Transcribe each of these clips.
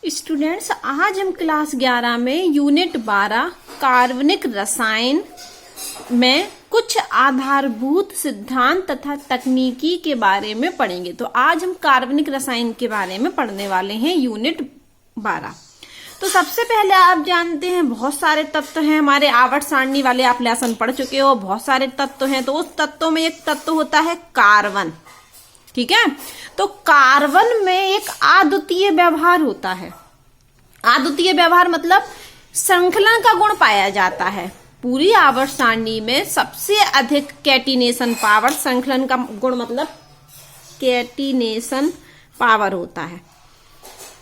Students, आज हम class 11 में यूनिट 12 कार्बनिक रसायन में कुछ आधारभूत सिद्धांत तथा तकनीकी के बारे में पढ़ेंगे। तो आज हम कार्बनिक रसायन के बारे में पढ़ने वाले हैं यूनिट 12। तो सबसे पहले आप जानते हैं बहुत सारे तत्व हैं हमारे आवर्त सारणी वाले, आप लेसन पढ़ चुके हो। बहुत सारे तत्व हैं, तो उस तत्वों में एक तत्व होता है कार्बन। ठीक है, तो कार्बन में एक अद्वितीय व्यवहार होता है। अद्वितीय व्यवहार मतलब श्रृंखलन का गुण पाया जाता है। पूरी आवर्त सारणी में सबसे अधिक कैटिनेशन पावर, श्रृंखलन का गुण मतलब कैटिनेशन पावर होता है।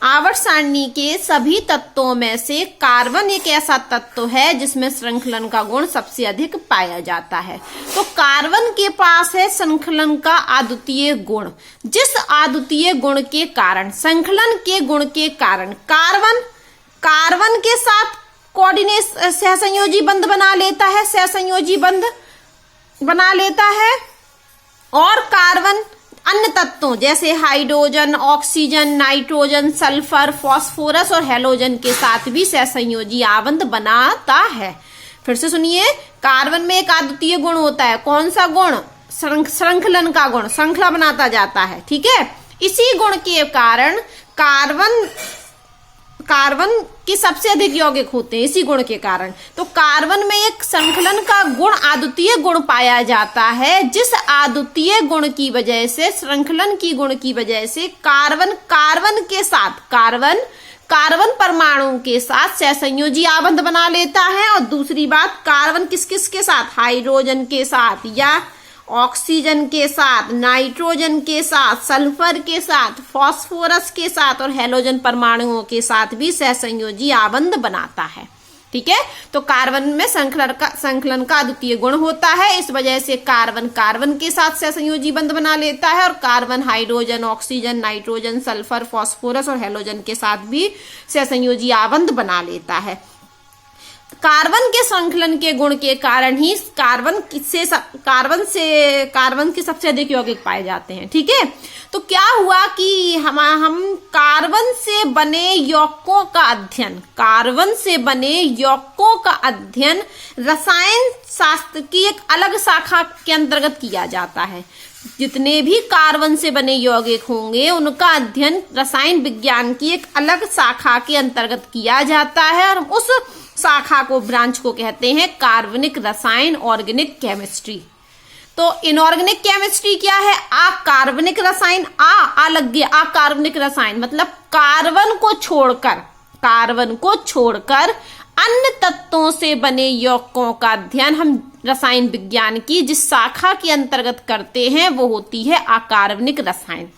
आवर्त सारणी के सभी तत्वों में से कार्बन एक ऐसा तत्व है जिसमें श्रृंखलन का गुण सबसे अधिक पाया जाता है। तो कार्बन के पास है श्रृंखलन का अद्वितीय गुण, जिस अद्वितीय गुण के कारण, श्रृंखलन के गुण के कारण कार्बन के साथ कोऑर्डिनेट सहसंयोजी बंध बना लेता है, सहसंयोजी बंध बना लेता है। और कार्बन अन्य तत्वों जैसे hydrogen, oxygen, nitrogen, sulphur, phosphorus और हैलोजन के साथ भी सहसंयोजी आबंध बनाता है। फिर से सुनिए, कार्बन में एक अद्वितीय गुण होता है। कौन सा गुण? श्रृंखलन का गुण, श्रृंखला बनाता जाता है। ठीक है, इसी गुण के कारण कार्बन के सबसे अधिक यौगिक होते हैं, इसी गुण के कारण। तो कार्बन में एक श्रृंखलन का गुण, अद्वितीय गुण पाया जाता है, जिस अद्वितीय गुण की वजह से, श्रृंखलन की गुण की वजह से कार्बन के साथ कार्बन परमाणु के साथ सहसंयोजी आबंध बना लेता है। और दूसरी बात, कार्बन किस किस के साथ? हाइड्रोजन के साथ या ऑक्सीजन के साथ, नाइट्रोजन के साथ, सल्फर के साथ, फास्फोरस के साथ और हैलोजन परमाणुओं के साथ भी सहसंयोजी आबंध बनाता है। ठीक है, तो कार्बन में श्रृंखलन का अद्वितीय गुण होता है। इस वजह से कार्बन के साथ सहसंयोजी बंध बना लेता है और carbon hydrogen, oxygen, nitrogen, sulphur, phosphorus और हैलोजन के साथ भी सहसंयोजी आबंध बना लेता है। कार्बन के श्रृंखलन के गुण के कारण ही कार्बन के सबसे अधिक यौगिक पाए जाते हैं। ठीक है, तो क्या हुआ कि हम कार्बन से बने यौगिकों का अध्ययन रसायन शास्त्र की एक अलग शाखा के अंतर्गत किया जाता है। जितने भी कार्बन से बने यौगिक होंगे उनका अध्ययन रसायन विज्ञान की एक अलग शाखा के अंतर्गत किया जाता है, और उस शाखा को, ब्रांच को कहते हैं कार्बनिक रसायन, ऑर्गेनिक केमिस्ट्री। तो इनऑर्गेनिक केमिस्ट्री क्या है? अकार्बनिक रसायन, अकार्बनिक रसायन मतलब कार्बन को छोड़कर अन्य तत्वों से बने यौगिकों का अध्ययन हम रसायन विज्ञान की जिस शाखा के अंतर्गत करते हैं वो होती है अकार्बनिक रसायन।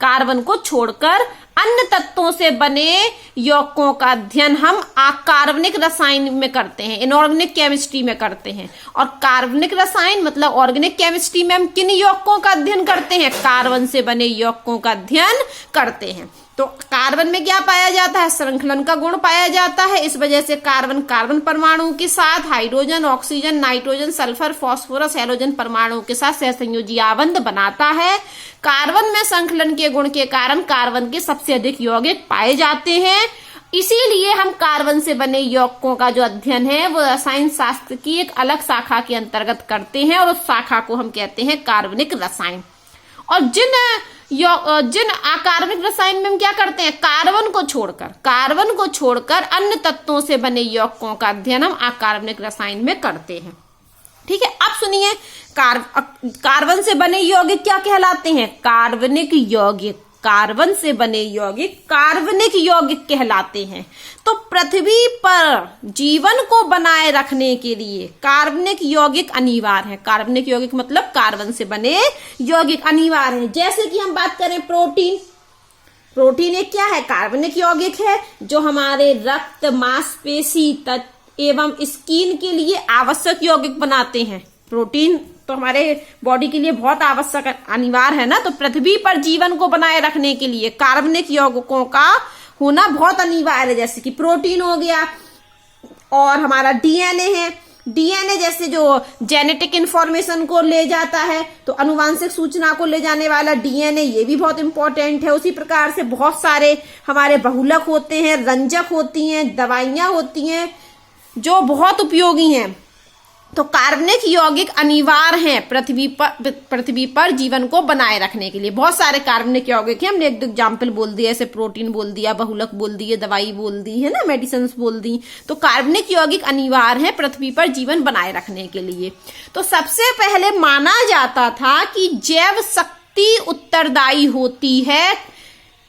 कार्बन को छोड़कर अन्य तत्वों से बने यौगिकों का अध्ययन हम अकार्बनिक रसायन में करते हैं, इनऑर्गेनिक केमिस्ट्री में करते हैं। और कार्बनिक रसायन मतलब ऑर्गेनिक केमिस्ट्री में हम किन यौगिकों का अध्ययन करते हैं? कार्बन से बने यौगिकों का अध्ययन करते हैं। तो कार्बन में क्या पाया जाता है? श्रृंखलन का गुण पाया जाता है। इस वजह से कार्बन परमाणु के साथ hydrogen, oxygen, nitrogen, sulphur, phosphorus, halogen परमाणु के साथ सहसंयोजी आबंध बनाता है। कार्बन में श्रृंखलन के गुण के कारण कार्बन के सबसे अधिक यौगिक पाए जाते हैं। इसीलिए हम कार्बन से बने यौगिकों का जो अध्ययन है वो रसायन शास्त्र की एक अलग शाखा के अंतर्गत करते हैं, और उस शाखा को हम कहते हैं कार्बनिक रसायन। और जिन अकार्बनिक रसायन में हम क्या करते हैं? कार्बन को छोड़कर अन्य तत्वों से बने यौगिकों का अध्ययन हम अकार्बनिक रसायन में करते हैं। ठीक है, अब सुनिए, कार्बन से बने यौगिक क्या कहलाते हैं? कार्बनिक यौगिक। कार्बन से बने यौगिक कार्बनिक यौगिक कहलाते हैं। तो पृथ्वी पर जीवन को बनाए रखने के लिए कार्बनिक यौगिक अनिवार्य है। कार्बनिक यौगिक मतलब कार्बन से बने यौगिक अनिवार्य है। जैसे कि हम बात करें प्रोटीन एक क्या है? कार्बनिक यौगिक है, जो हमारे रक्त, मांसपेशी एवं स्किन के लिए आवश्यक यौगिक बनाते हैं। प्रोटीन तो हमारे बॉडी के लिए बहुत आवश्यक अनिवार्य है ना। तो पृथ्वी पर जीवन को बनाए रखने के लिए कार्बनिक यौगिकों का होना बहुत अनिवार्य है। जैसे कि प्रोटीन हो गया, और हमारा डीएनए है, डीएनए जैसे जो जेनेटिक इंफॉर्मेशन को ले जाता है, तो अनुवांशिक सूचना को ले जाने वाला डीएनए, ये भी बहुत इंपॉर्टेंट है। उसी प्रकार से बहुत सारे हमारे बहुलक होते हैं, रंजक होती हैं, दवाइयां होती हैं जो बहुत उपयोगी हैं। तो कार्बनिक यौगिक अनिवार्य हैं पृथ्वी पर जीवन को बनाए रखने के लिए। बहुत सारे कार्बनिक यौगिक हैं, हमने एक एग्जाम्पल बोल दिया, जैसे प्रोटीन बोल दिया, बहुलक बोल दिए, दवाई बोल दी है ना, मेडिसिन बोल दी। तो कार्बनिक यौगिक अनिवार्य हैं पृथ्वी पर जीवन बनाए रखने के लिए। तो सबसे पहले माना जाता था कि जैव शक्ति उत्तरदायी होती है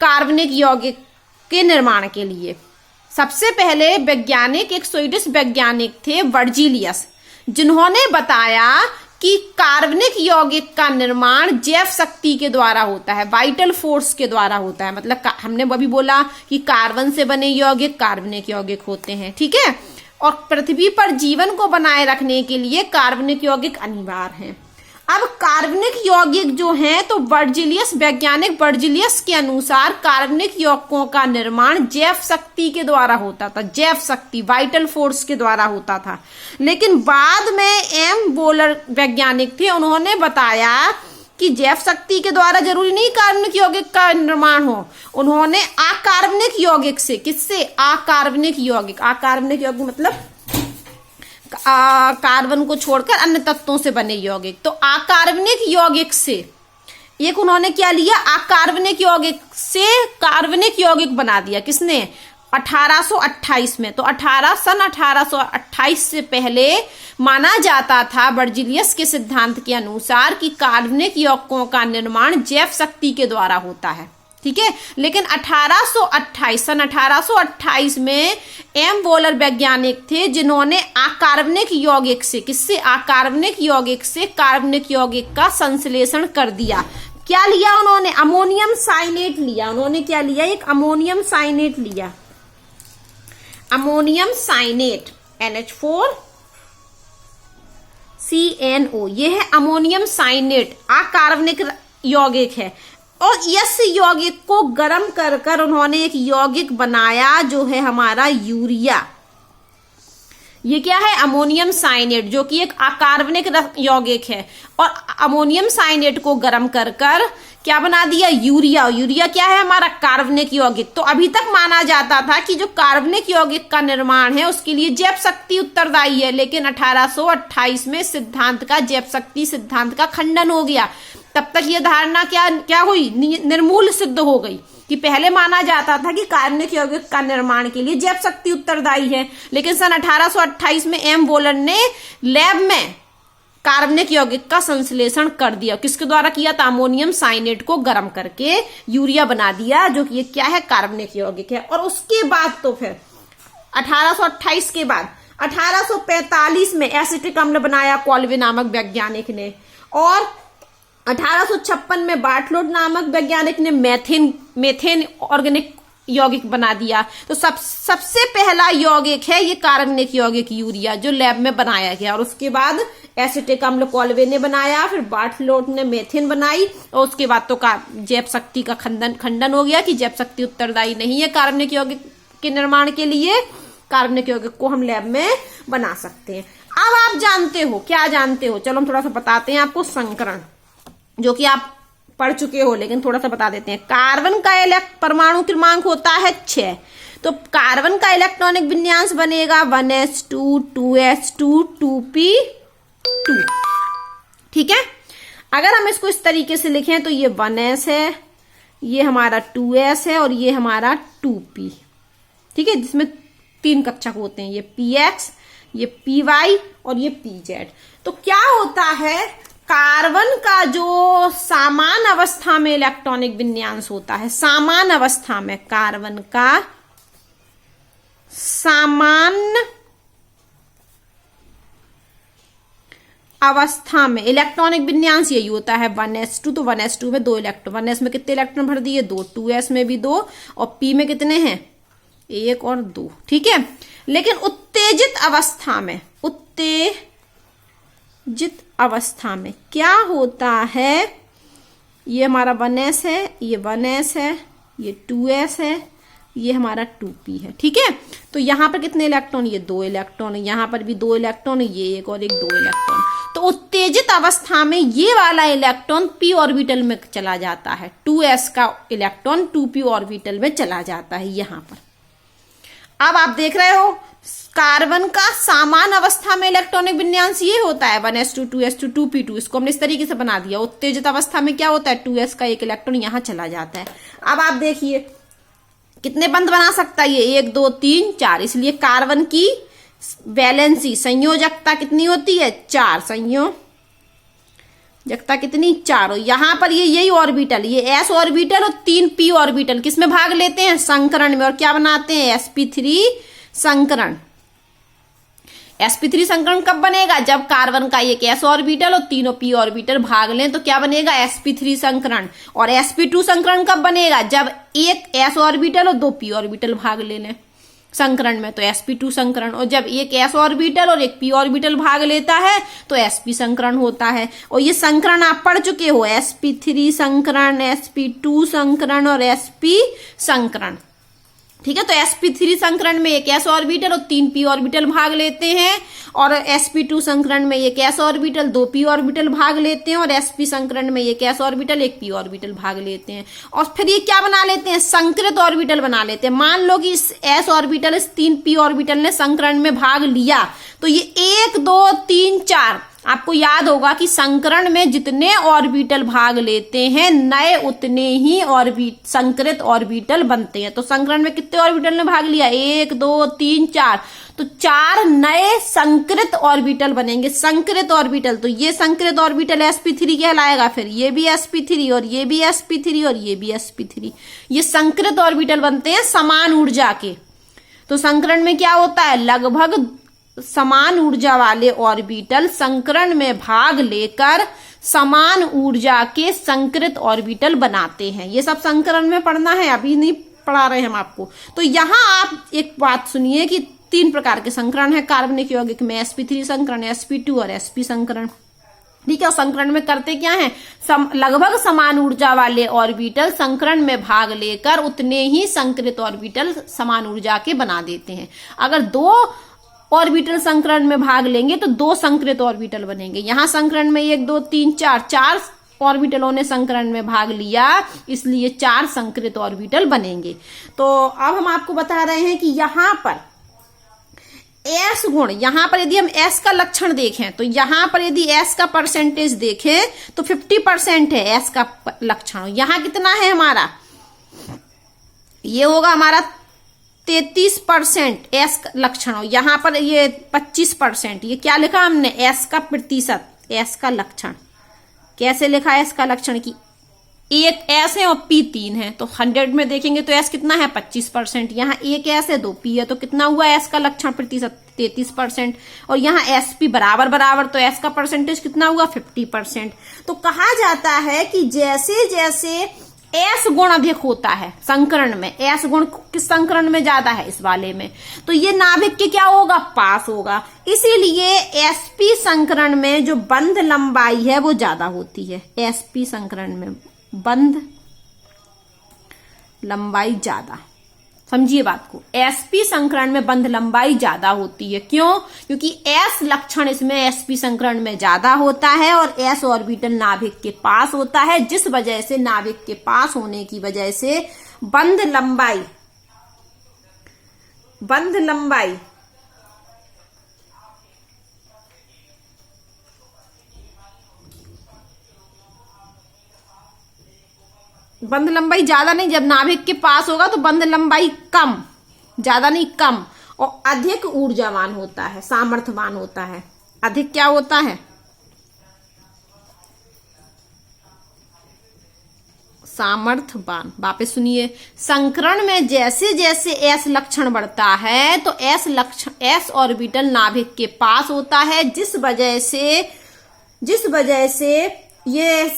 कार्बनिक यौगिक के निर्माण के लिए। सबसे पहले वैज्ञानिक, एक स्वीडिश वैज्ञानिक थे वर्जिलियस, जिन्होंने बताया कि कार्बनिक यौगिक का निर्माण जैव शक्ति के द्वारा होता है, वाइटल फोर्स के द्वारा होता है। मतलब हमने अभी बोला कि कार्बन से बने यौगिक कार्बनिक यौगिक होते हैं, ठीक है। और पृथ्वी पर जीवन को बनाए रखने के लिए कार्बनिक यौगिक अनिवार्य हैं। अब कार्बनिक यौगिक जो हैं, तो वैज्ञानिक वर्जिलियस के अनुसार कार्बनिक यौगिकों का निर्माण जैव शक्ति के द्वारा होता था, जैव शक्ति वाइटल फोर्स के द्वारा होता था। लेकिन बाद में एम वोलर वैज्ञानिक थे, उन्होंने बताया कि जैव शक्ति के द्वारा जरूरी नहीं कार्बनिक यौगिक का निर्माण हो। उन्होंने अकार्बनिक यौगिक से, किससे, अकार्बनिक यौगिक, अकार्बनिक यौगिक मतलब कार्बन को छोड़कर अन्य तत्वों से बने यौगिक, तो अकार्बनिक यौगिक से एक उन्होंने क्या लिया, अकार्बनिक यौगिक से कार्बनिक यौगिक बना दिया। किसने, 1828 में। तो सन 1828 से पहले माना जाता था वर्जिलियस के सिद्धांत के अनुसार कि कार्बनिक यौगिकों का निर्माण जैव शक्ति के द्वारा होता है, ठीक है। लेकिन सन 1828 में एम वोलर वैज्ञानिक थे, जिन्होंने अकार्बनिक यौगिक से, किससे, अकार्बनिक यौगिक से कार्बनिक यौगिक का संश्लेषण कर दिया। क्या लिया उन्होंने, अमोनियम साइनेट लिया। उन्होंने क्या लिया, एक अमोनियम साइनेट लिया, अमोनियम साइनेट NH4CNO, ये है अमोनियम साइनेट, अकार्बनिक यौगिक है। और इस यौगिक को गर्म कर उन्होंने एक यौगिक बनाया जो है हमारा यूरिया। ये क्या है, अमोनियम साइनेट, जो कि एक अकार्बनिक यौगिक है। और अमोनियम साइनेट को गर्म कर क्या बना दिया, यूरिया। यूरिया क्या है, हमारा कार्बनिक यौगिक। तो अभी तक माना जाता था कि जो कार्बनिक यौगिक का निर्माण है उसके लिए जैव शक्ति उत्तरदायी है, लेकिन 1828 में सिद्धांत का, जैव शक्ति सिद्धांत का खंडन हो गया। तब तक ये धारणा क्या हुई, निर्मूल सिद्ध हो गई कि पहले माना जाता था कि कार्बनिक यौगिक का निर्माण के लिए जैव शक्ति उत्तरदायी है, लेकिन सन 1828 में एम वोलर ने लैब में कार्बनिक यौगिक का संश्लेषण कर दिया। किसके द्वारा किया था, अमोनियम साइनेट को गर्म करके यूरिया बना दिया, जो कि ये क्या है, कार्बनिक यौगिक है। और उसके बाद तो फिर 1828 के बाद 1845 में एसिटिक अम्ल बनाया कॉल्वे नामक वैज्ञानिक ने। और 1856 में बार्टलोट नामक वैज्ञानिक ने मेथेन ऑर्गेनिक यौगिक बना दिया। तो सबसे पहला यौगिक है ये कार्बनिक यौगिक यूरिया, जो लैब में बनाया गया। और उसके बाद एसिटिक अम्ल कॉल्वे ने बनाया, फिर बार्टलोट ने मेथेन बनाई, और उसके बाद तो जैव शक्ति का खंडन हो गया कि जैव शक्ति उत्तरदायी नहीं है कार्बनिक यौगिक के निर्माण के लिए। कार्बनिक यौगिक को हम लैब में बना सकते हैं। अब आप जानते हो, क्या जानते हो, चलो हम थोड़ा सा बताते हैं आपको। संकरण, जो कि आप पढ़ चुके हो, लेकिन थोड़ा सा बता देते हैं। कार्बन का परमाणु क्रमांक होता है 6। तो कार्बन का इलेक्ट्रॉनिक विन्यास बनेगा 1s2 2s2 2p2, ठीक है। अगर हम इसको इस तरीके से लिखें तो ये 1s है, ये हमारा 2s है, और ये हमारा 2p, ठीक है, जिसमें 3 कक्षक होते हैं, ये px, ये py और ये pz। तो क्या होता है, कार्बन का जो समान अवस्था में इलेक्ट्रॉनिक विन्यास होता है, समान अवस्था में कार्बन का समान अवस्था में इलेक्ट्रॉनिक विन्यास यही होता है 1s2। तो 1s2 में 2 इलेक्ट्रॉन, 1s में कितने इलेक्ट्रॉन भर दिए, 2, 2s में भी 2, और p में कितने हैं, 1 और 2, ठीक है। लेकिन उत्तेजित अवस्था में क्या होता है, ये हमारा 1s है, ये 1s है, ये 2s है, ये हमारा 2p है। ठीक है, तो यहाँ पर कितने इलेक्ट्रॉन, ये 2 इलेक्ट्रॉन, यहाँ पर भी 2 इलेक्ट्रॉन, ये एक और एक 2 इलेक्ट्रॉन। तो उत्तेजित अवस्था में ये वाला इलेक्ट्रॉन p ऑर्बिटल में चला जाता है, 2s का इलेक्ट्रॉन 2p ऑर्बिटल में चला जाता है यहाँ पर। अब आप देख रहे हो कार्बन का सामान्य अवस्था में इलेक्ट्रॉनिक विन्यास ये होता है 1s2 2s2 2p2। इसको हमने इस तरीके से बना दिया। उत्तेजित अवस्था में क्या होता है, 2s का एक इलेक्ट्रॉन यहाँ चला जाता है। अब आप देखिए कितने बंध बना सकता है ये, 1 2 3 4। इसलिए कार्बन की वैलेंसी संयोजकता कितनी होती है, 4। संयोजकता कितनी, 4। यहाँ पर ये यही ऑर्बिटल, ये s ऑर्बिटल और 3 p ऑर्बिटल किस में भाग लेते हैं, संकरण में, और क्या बनाते हैं, sp3 संकरण। sp3 संकरण कब बनेगा, जब कार्बन का एक s ऑर्बिटल और तीनों p ऑर्बिटल भाग लें तो क्या बनेगा, sp3 संकरण। और sp2 संकरण कब बनेगा, जब एक s ऑर्बिटल और 2 p ऑर्बिटल भाग ले लें संकरण में, तो sp2 संकरण। और जब एक s ऑर्बिटल और एक p ऑर्बिटल भाग लेता है तो sp संकरण होता है। और ये संकरण आप पढ़ चुके हो, sp3 संकरण, sp2 संकरण और sp संकरण। ठीक है, तो sp3 संकरण में एक s ऑर्बिटल और 3 p ऑर्बिटल भाग लेते हैं, और sp2 संकरण में एक s ऑर्बिटल 2 p ऑर्बिटल भाग लेते हैं, और sp संकरण में एक s ऑर्बिटल 1 p ऑर्बिटल भाग लेते हैं। और फिर ये क्या बना लेते हैं, संकृत ऑर्बिटल बना लेते हैं। मान लो कि इस s ऑर्बिटल, इस 3 p ऑर्बिटल ने संकरण में भाग लिया, तो ये 1 2 3 4, आपको याद होगा कि संकरण में जितने ऑर्बिटल भाग लेते हैं नए उतने ही संकृत ऑर्बिटल बनते हैं। तो संकरण में कितने ऑर्बिटल ने भाग लिया, 1 2 3 4, तो 4 नए संकृत ऑर्बिटल बनेंगे। संकृत ऑर्बिटल, तो ये संकृत ऑर्बिटल sp3 कहलाएगा, फिर ये भी sp3 और ये भी sp3 और ये भी sp3। ये संकृत ऑर्बिटल बनते हैं समान ऊर्जा के। तो संकरण में क्या होता है, लगभग समान ऊर्जा वाले ऑर्बिटल संकरण में भाग लेकर समान ऊर्जा के संकृत ऑर्बिटल बनाते हैं। ये सब संकरण में पढ़ना है, अभी नहीं पढ़ा रहे हम आपको। तो यहाँ आप एक बात सुनिए कि 3 प्रकार के संकरण है कार्बनिक यौगिक में, sp3 संकरण, sp2 और sp संकरण। ठीक है, और संकरण में करते क्या है, लगभग समान ऊर्जा वाले ऑर्बिटल संकरण में भाग लेकर उतने ही संकृत ऑर्बिटल समान ऊर्जा के बना देते हैं। अगर 2 ऑर्बिटल संकरण में भाग लेंगे तो 2 संकृत ऑर्बिटल बनेंगे। यहाँ संकरण में 1 2 3 4 ऑर्बिटलों ने संकरण में भाग लिया, इसलिए 4 संकृत ऑर्बिटल बनेंगे। तो अब हम आपको बता रहे हैं कि यहाँ पर s गुण, यहाँ पर यदि हम s का लक्षण देखें तो यहाँ पर यदि s का परसेंटेज देखें तो 50% है s का लक्षण। यहाँ कितना है हमारा, ये होगा हमारा 33% s का लक्षण। यहाँ पर ये 25%, ये क्या लिखा हमने, s का प्रतिशत, s का लक्षण। कैसे लिखा है s का लक्षण की, एक s है और p 3 है, तो 100 में देखेंगे तो s कितना है, 25%। यहाँ एक s है 2 p है, तो कितना हुआ s का लक्षण प्रतिशत, 33%। और यहाँ sp बराबर बराबर, तो s का परसेंटेज कितना हुआ, 50%। तो कहा जाता है कि जैसे जैसे s गुण अधिक होता है संकरण में, s गुण किस संकरण में ज्यादा है, इस वाले में, तो ये नाभिक के क्या होगा, पास होगा। इसीलिए sp संकरण में जो बंध लंबाई है वो ज्यादा होती है। sp संकरण में बंध लंबाई ज्यादा, समझिए बात को, sp संकरण में बंध लंबाई ज्यादा होती है। क्यों, क्योंकि s लक्षण इसमें sp संकरण में ज्यादा होता है और s ऑर्बिटल नाभिक के पास होता है, जिस वजह से नाभिक के पास होने की वजह से बंध लंबाई बंध लंबाई ज्यादा नहीं, जब नाभिक के पास होगा तो बंध लंबाई कम, ज्यादा नहीं कम, और अधिक ऊर्जावान होता है, सामर्थ्यवान होता है। अधिक क्या होता है, सामर्थ्यवान। वापस सुनिए, संकरण में जैसे जैसे s लक्षण बढ़ता है तो s ऑर्बिटल नाभिक के पास होता है, जिस वजह से ये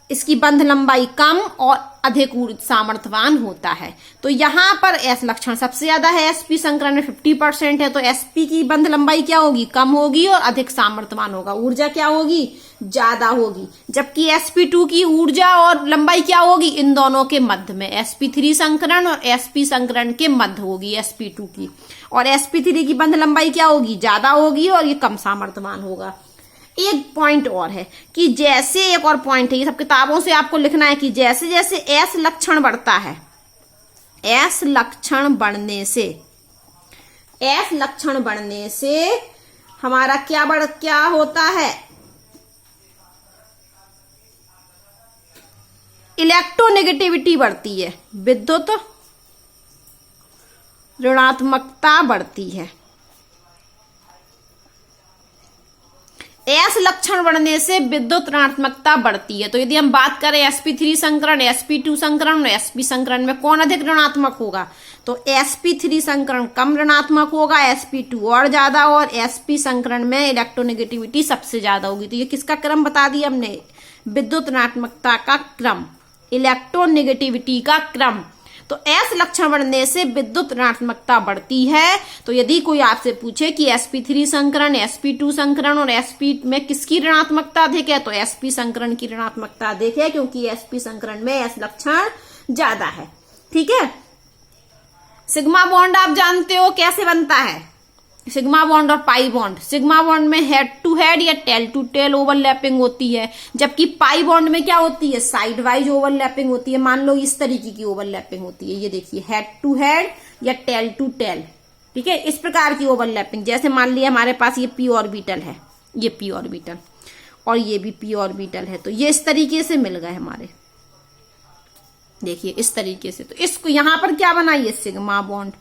इसकी बंध लंबाई कम और अधिक सामर्थ्यवान होता है। तो यहाँ पर एस लक्षण सबसे ज्यादा है, sp संकरण में 50% है, तो sp की बंध लंबाई क्या होगी, कम होगी और अधिक सामर्थ्यवान होगा, ऊर्जा क्या होगी, ज्यादा होगी। जबकि sp2 की ऊर्जा और लंबाई क्या होगी, इन दोनों के मध्य में, sp3 संकरण और sp संकरण के मध्य होगी sp2 की, और sp3 की बंध लंबाई क्या होगी, ज्यादा होगी और ये कम सामर्थ्यवान होगा। एक पॉइंट और है कि जैसे, एक और पॉइंट है, ये सब किताबों से आपको लिखना है कि जैसे जैसे एस लक्षण बढ़ता है, एस लक्षण बढ़ने से हमारा क्या होता है, इलेक्ट्रोनेगेटिविटी बढ़ती है, विद्युत ऋणात्मकता बढ़ती है। एस लक्षण बढ़ने से विद्युत ऋणात्मकता बढ़ती है। तो यदि हम बात करें sp3 संकरण, sp2 संकरण और sp संकरण में कौन अधिक ऋणात्मक होगा, तो sp3 संकरण कम ऋणात्मक होगा, sp2 और ज्यादा, और sp संकरण में इलेक्ट्रोनेगेटिविटी सबसे ज्यादा होगी। तो ये किसका क्रम बता दिया हमने, विद्युत ऋणात्मकता का क्रम, इलेक्ट्रोनेगेटिविटी का क्रम। तो एस लक्षण बढ़ने से विद्युत ऋणात्मकता बढ़ती है। तो यदि कोई आपसे पूछे कि sp3 संकरण, sp2 संकरण और sp में किसकी ऋणात्मकता अधिक है, तो sp संकरण की ऋणात्मकता अधिक है, क्योंकि sp संकरण में एस लक्षण ज्यादा है। ठीक है। सिग्मा बॉन्ड आप जानते हो कैसे बनता है, सिग्मा बॉन्ड और पाई बॉन्ड। सिग्मा बॉन्ड में हेड टू हेड या टेल टू टेल ओवरलैपिंग होती है, जबकि पाई बॉन्ड में क्या होती है, साइड वाइज ओवरलैपिंग होती है। मान लो इस तरीके की ओवरलैपिंग होती है, ये देखिए हेड टू हेड या टेल टू टेल। ठीक है, इस प्रकार की ओवरलैपिंग, जैसे मान लिया हमारे पास ये p ऑर्बिटल है, ये p ऑर्बिटल और ये भी p ऑर्बिटल है, तो ये इस तरीके से मिल गए हमारे, देखिए इस तरीके से। तो इसको यहां पर क्या बनाइए, सिग्मा बॉन्ड।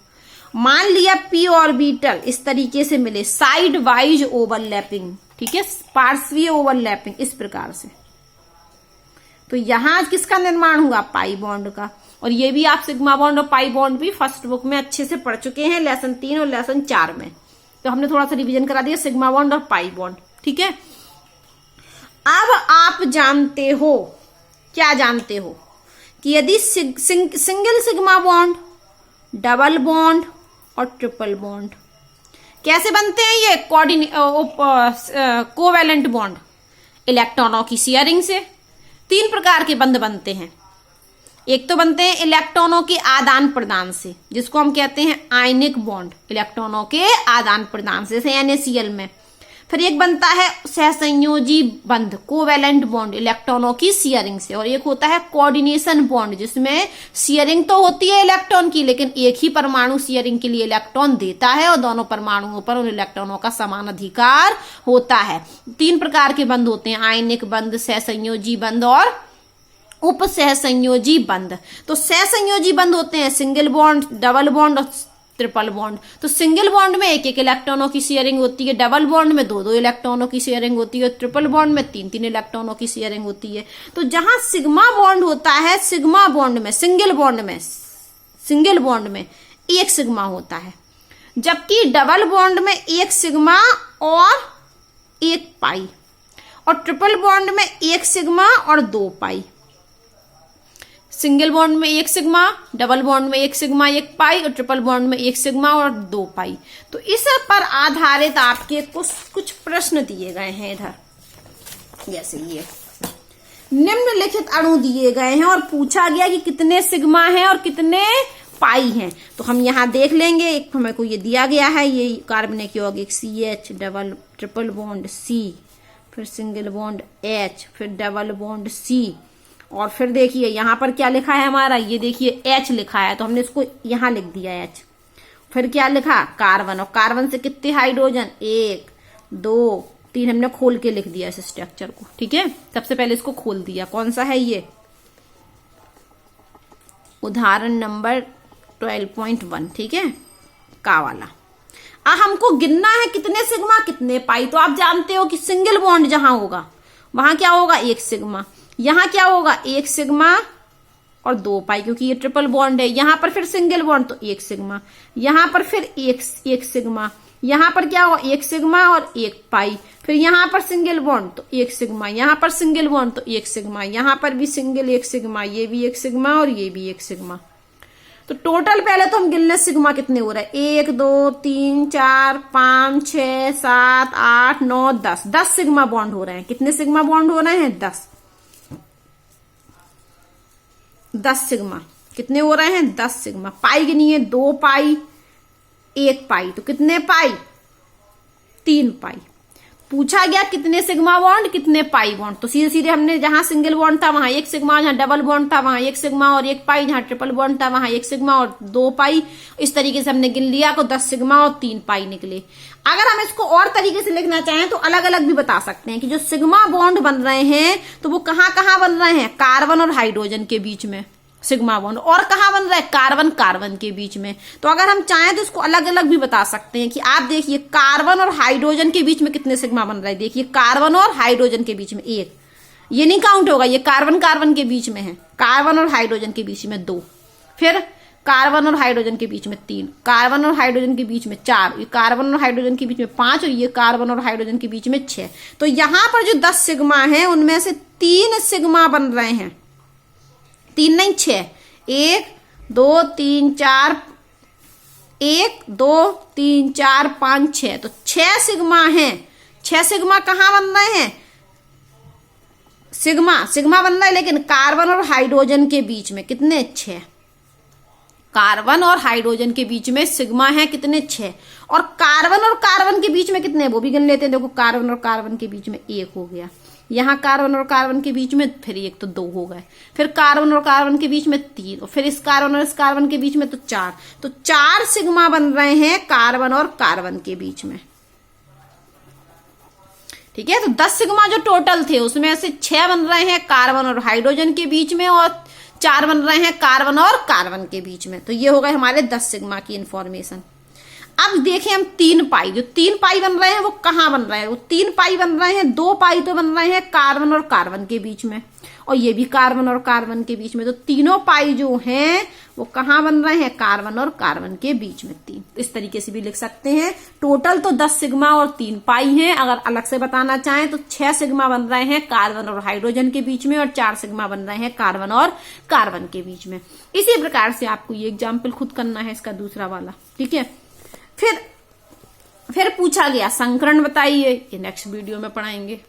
मान लिया p ऑर्बिटल इस तरीके से मिले, साइड वाइज ओवरलैपिंग, ठीक है, पार्श्वीय ओवरलैपिंग इस प्रकार से। तो यहां किसका निर्माण हुआ, पाई बॉन्ड का। और ये भी आप सिग्मा बॉन्ड और पाई बॉन्ड भी फर्स्ट बुक में अच्छे से पढ़ चुके हैं, लेसन 3 और लेसन 4 में। तो हमने थोड़ा सा रिवीजन करा दिया सिग्मा बॉन्ड और पाई बॉन्ड। ठीक है, अब आप जानते हो, क्या जानते हो कि यदि single sigma bond, double bond और ट्रिपल बॉन्ड कैसे बनते हैं, ये कोवैलेंट बॉन्ड, इलेक्ट्रॉनों की शेयरिंग से। 3 प्रकार के बंध बनते हैं। एक तो बनते हैं इलेक्ट्रॉनों के आदान प्रदान से, जिसको हम कहते हैं आयनिक बॉन्ड, इलेक्ट्रॉनों के आदान प्रदान से, जैसे NaCl में। फिर एक बनता है सहसंयोजी बंध, कोवैलेंट बॉन्ड, इलेक्ट्रॉनों की शेयरिंग से। और एक होता है कोऑर्डिनेशन बॉन्ड, जिसमें शेयरिंग तो होती है इलेक्ट्रॉन की, लेकिन एक ही परमाणु शेयरिंग के लिए इलेक्ट्रॉन देता है और दोनों परमाणुओं पर उन इलेक्ट्रॉनों का समान अधिकार होता है। 3 प्रकार के बंध होते हैं, आयनिक बंध, सहसंयोजी बंध और उप सहसंयोजी बंध। तो सहसंयोजी बंध होते हैं सिंगल बॉन्ड, डबल बॉन्ड और ट्रिपल बॉन्ड। तो सिंगल बॉन्ड में 1-1 इलेक्ट्रॉनों की शेयरिंग होती है, डबल बॉन्ड में 2-2 इलेक्ट्रॉनों की शेयरिंग होती है, ट्रिपल बॉन्ड में 3-3 इलेक्ट्रॉनों की शेयरिंग होती है। तो जहां सिग्मा बॉन्ड होता है, सिग्मा बॉन्ड में, सिंगल बॉन्ड में 1 सिग्मा होता है, जबकि डबल बॉन्ड में 1 सिग्मा और 1 पाई, और ट्रिपल बॉन्ड में 1 सिग्मा और 2 पाई। सिंगल बॉन्ड में 1 सिग्मा, डबल बॉन्ड में 1 सिग्मा 1 पाई, और ट्रिपल बॉन्ड में 1 सिग्मा और 2 पाई। तो इस पर आधारित आपके कुछ प्रश्न दिए गए हैं इधर, जैसे ये निम्नलिखित अणु दिए गए हैं और पूछा गया कि कितने सिग्मा हैं और कितने पाई हैं। तो हम यहाँ देख लेंगे, एक हमें को ये दिया गया है, ये कार्बनिक यौगिक CH, double triple bond C, फिर सिंगल बॉन्ड H, फिर डबल बॉन्ड C, और फिर देखिए यहाँ पर क्या लिखा है हमारा, ये देखिए H लिखा है, तो हमने इसको यहाँ लिख दिया H। फिर क्या लिखा, कार्बन, और कार्बन से कितने हाइड्रोजन, 1 2 3, हमने खोल के लिख दिया इस स्ट्रक्चर को। ठीक है, सबसे पहले इसको खोल दिया, कौन सा है ये, उदाहरण नंबर 12.1, ठीक है, का वाला। हमको गिनना है कितने सिग्मा कितने पाई। तो आप जानते हो कि सिंगल बॉन्ड जहां होगा वहां क्या होगा, 1 सिग्मा, यहां क्या होगा, 1 सिग्मा और 2 पाई, क्योंकि ये ट्रिपल बॉन्ड है। यहां पर फिर सिंगल बॉन्ड तो 1 सिग्मा, यहां पर फिर 1 सिग्मा, यहाँ पर क्या होगा, एक सिग्मा और एक पाई। फिर यहाँ पर सिंगल बॉन्ड तो एक सिग्मा, यहाँ पर सिंगल बॉन्ड तो एक सिग्मा, यहाँ पर भी सिंगल एक सिग्मा, ये भी एक सिग्मा और ये भी एक सिग्मा। तो टोटल पहले तो हम गिन लें सिग्मा कितने हो रहे हैं, 1 2 3 4 5 6 7 8 9 10, 10 सिग्मा बॉन्ड हो रहे हैं। कितने सिग्मा बॉन्ड हो रहे हैं, 10। 10 सिग्मा कितने हो रहे हैं, 10 सिग्मा। पाई गिनिए, 2 पाई 1 पाई, तो कितने पाई, 3 पाई। पूछा गया कितने सिग्मा बॉन्ड कितने पाई बॉन्ड, तो सीधे सीधे हमने जहां सिंगल बॉन्ड था वहां एक सिग्मा, जहां डबल बॉन्ड था वहां एक सिग्मा और एक पाई, जहां ट्रिपल बॉन्ड था वहां एक सिग्मा और 2 पाई, इस तरीके से हमने गिन लिया, को 10 सिग्मा और 3 पाई निकले। अगर हम इसको और तरीके से लिखना चाहें तो अलग अलग भी बता सकते हैं कि जो सिग्मा बॉन्ड बन रहे हैं तो वो कहां कहां बन रहे हैं, कार्बन और हाइड्रोजन के बीच में सिग्मा बॉन्ड, और कहां बन रहा है, कार्बन कार्बन के बीच में। तो अगर हम चाहें तो इसको अलग अलग भी बता सकते हैं कि आप देखिए कार्बन और हाइड्रोजन के बीच में कितने सिग्मा बन रहा है, देखिए कार्बन और हाइड्रोजन के बीच में 1, ये नहीं काउंट होगा, ये कार्बन कार्बन के बीच में है, कार्बन और हाइड्रोजन के बीच में 2, फिर कार्बन और हाइड्रोजन के बीच में 3, कार्बन और हाइड्रोजन के बीच में 4, ये कार्बन और हाइड्रोजन के बीच में 5 और ये कार्बन और हाइड्रोजन के बीच में 6। तो यहां पर जो 10 सिग्मा है उनमें से 3 सिग्मा बन रहे हैं, 3 नहीं 6, 1 2 3 4, 1 2 3 4 5 6, तो 6 सिग्मा है। 6 सिग्मा कहां बन रहे हैं, सिग्मा सिग्मा बन रहा है लेकिन कार्बन और हाइड्रोजन के बीच में कितने, 6। कार्बन और हाइड्रोजन के बीच में सिग्मा है कितने, 6। और कार्बन के बीच में कितने, वो भी गिन लेते हैं। देखो कार्बन और कार्बन के बीच में 1 हो गया, यहाँ कार्बन और कार्बन के बीच में फिर 1 तो 2 हो गए, फिर कार्बन और कार्बन के बीच में 3 और फिर इस कार्बन और इस कार्बन के बीच में तो 4। तो 4 सिग्मा बन रहे हैं कार्बन और कार्बन के बीच में। ठीक है, तो 10 सिग्मा जो टोटल थे उसमें से 6 बन रहे हैं कार्बन और हाइड्रोजन के बीच में और 4 बन रहे हैं कार्बन और कार्बन के बीच में। तो ये हो गए हमारे 10 सिग्मा की इंफॉर्मेशन। अब देखें हम 3 पाई, जो 3 पाई बन रहे हैं वो कहां बन रहे हैं, वो 3 पाई बन रहे हैं, 2 पाई तो बन रहे हैं कार्बन और कार्बन के बीच में और ये भी कार्बन और कार्बन के बीच में। तो तीनों पाई जो हैं वो कहां बन रहे हैं, कार्बन और कार्बन के बीच में 3। इस तरीके से भी लिख सकते हैं। टोटल तो 10 सिग्मा और 3 पाई हैं। अगर अलग से बताना चाहें तो 6 सिग्मा बन रहे हैं कार्बन और हाइड्रोजन के बीच में और 4 सिग्मा बन रहे हैं कार्बन और कार्बन के बीच में। इसी प्रकार से आपको ये एग्जाम्पल खुद करना है, इसका दूसरा वाला। ठीक है, फिर पूछा गया संकरण बताइए, ये नेक्स्ट वीडियो में पढ़ाएंगे।